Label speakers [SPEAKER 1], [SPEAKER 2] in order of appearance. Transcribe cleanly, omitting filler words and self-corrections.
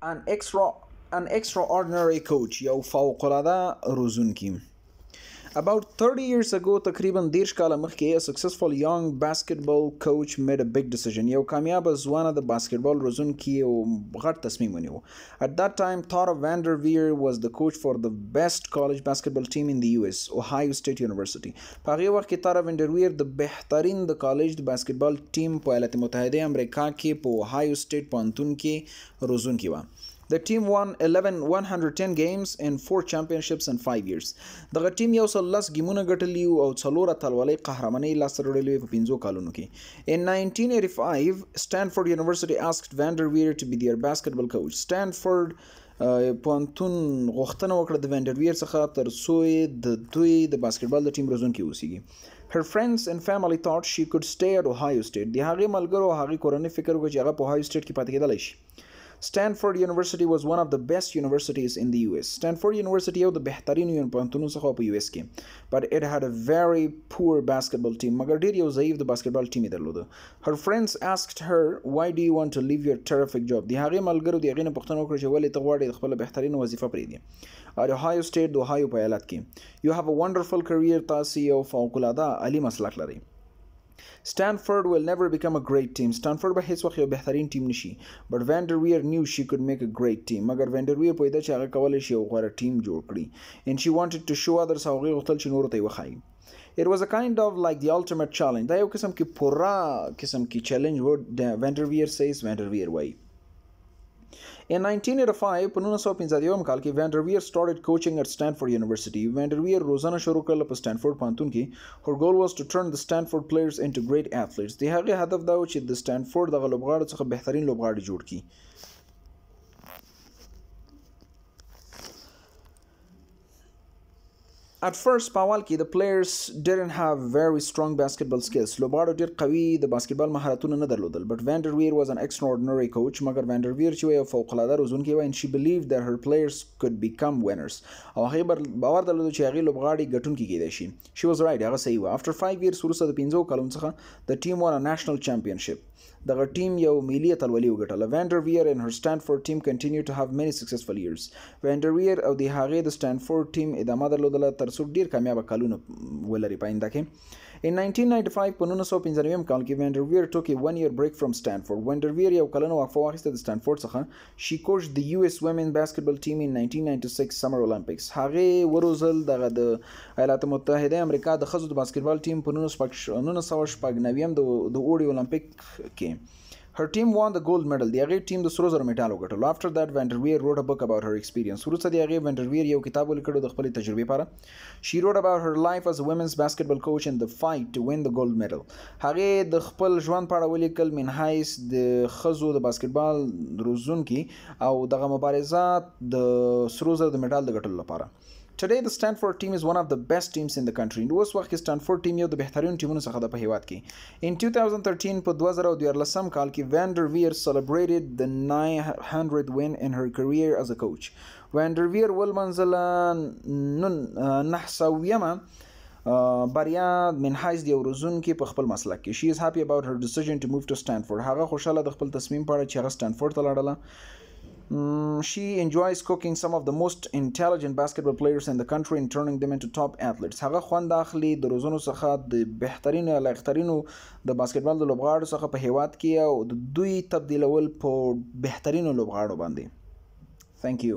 [SPEAKER 1] An extraordinary coach یو فوق العاده روزونکی. About 30 years ago تقریبا 10 کاله مخکې a successful young basketball coach made a big decision. یو کامیاب ځوانه د باسکټبال روزونکی یو غټ تصمیم ونیو. At that time Tara Vanderveer was the coach for the best college basketball team in the US, Ohio State University. په هغه وخت کې تارا وینډرویر د بهترین د کالج د باسکټبال ټیم په ایالات متحده امریکا کې په اوهایو سټیټ پوهنتون کې روزونکی و. The team won 110 games and 4 championships in 5 years. دغه ټیم یو سل لس ګیمونه ګټلي او څلور اتلولۍ قهرمانۍ لاسته راوړلې په 5 کالونو کې. In 1985, Stanford University asked Vanderveer to be their basketball coach. Stanford پوهنتون غوښتنه وکړه د وینډرویر څخه تر څو د دوی د باسکټبال د ټیم روزونکی اوسیږي. Her friends and family thought she could stay at Ohio State. د هغې ملګرو او هغې کورنۍ فکر وکړ چې هغه په اوهایو سټیټ کې پاتې کېدلی شي. Stanford University was one of the best universities in the US. Stanford University یو د بهترینو پوهنتونونو څخه په US کې. But it had a very poor basketball team. مګر ډیر یو ضعیف د باسکټبال ټیم یې درلوده. Her friends asked her, why do you want to leave your terrific job? د هغې ملګرو د هغې نه پوښتنه وکړه چې ولې ته غواړې د خپله بهترینه وظیفه پرېږدي. At Ohio State د اوهایو په ایالت کې. You have a wonderful career. تاسې یو فوق العاده عالي مسلک لرئ. Stanford will never become a great team. Stanford به هیڅ وخت یو بهترین ټیم نشي. But Vanderveer knew she could make a great team. مګر Vanderveer پوهېده چې هغه کولی شي یو غوره ټیم جوړ کړي. And she wanted to show others او هغې غوښتل چې نورو ته یې وښایي. It was a kind of like the ultimate challenge. دا یو قسم کې پوره قسم کې چیلنج و. Vanderveer says Vanderveer وایي. In 1985 په 1975 کال کې Vanderveer started coaching at Stanford University. Vanderveer روزنه شروع کړله په سټانفورډ پوهنتون کې. Her goal was to turn the Stanford players into great athletes. د هغې هدف دا و چې د سټانفورډ دغه لوبغاړو څخه بهترین لوبغاړي جوړ کړي. At first په اول کې the players didn't have very strong basketball skills. لوبغاړو ډېر قوي د باسکټبال مهارتونه نه درلودل. But Vanderveer was an extraordinary coach. مګر Vanderveer چې یو فوق العاده روزونکی و and she believed that her players could become winners. او هغې باور درلود چې هغې لوبغاړي ګټونکي کیدای شي. She was right. هغه صحیح و. After 5 years وروسته د 5 کلونو څخه the team won a national championship. دغه ټیم یو ملي اتلولي وګټله. Vanderveer and her Stanford team continued to have many successful years. Vanderveer او د هغې د Stanford team ادامه درلودله تر څو ډېر کامیابه کلونه ولري په آینده کې. In 1995 په 1995 کال کې Vanderveer took a 1-year break from Stanford. Vanderveer یو کلنه وقفه واخیسته د Stanford څخه. She coached the US women's basketball team in 1996 Summer Olympics. هغې وروزل دغه د ایالات متحده امریکا د ښځو د باسکټبال ټیم په 1996 د اوړي اولمپیک کې. Her team won the gold medal. د هغې ټیم د سرو زرو میډال وګټلو. After that Vanderveer wrote a book about her experience. وروسته د هغې Vanderveer یو کتاب ولیکلو د خپلې تجربې لپاره. She wrote about her life as a women's basketball coach and the fight to win the gold medal. هغې د خپل ژوند په اړه ولیکل من حیث د ښځو د باسکټبال روزونکي او دغه مبارزات د سرو زرو د میډال د ګټلو لپاره. Today the Stanford team is one of the best teams in the country. اوس وخت کې Stanford team یو د بهترینو ټیمونو څخه ده په هیواد کې. In 2013 په 2014 کال کې Vanderveer celebrated the 900th win in her career as a coach. Vanderveer ولمنځله 900 بریا من حیث د یو روزونکي په خپل مسلک کې. She is happy about her decision to move to Stanford. هغه خوشحاله د خپل تصمیم په اړه چې هغه Stanford ته لاړله. She enjoys coaching some of the most intelligent basketball players in the country and turning them into top athletes. هغه خوند اخلي د روزنو څخه د بهترینو لایقترینو د باسکټبال د لوبغاړو څخه په هیواد کې او د دوی تبدیلول په بهترینو لوبغاړو باندې. Thank you.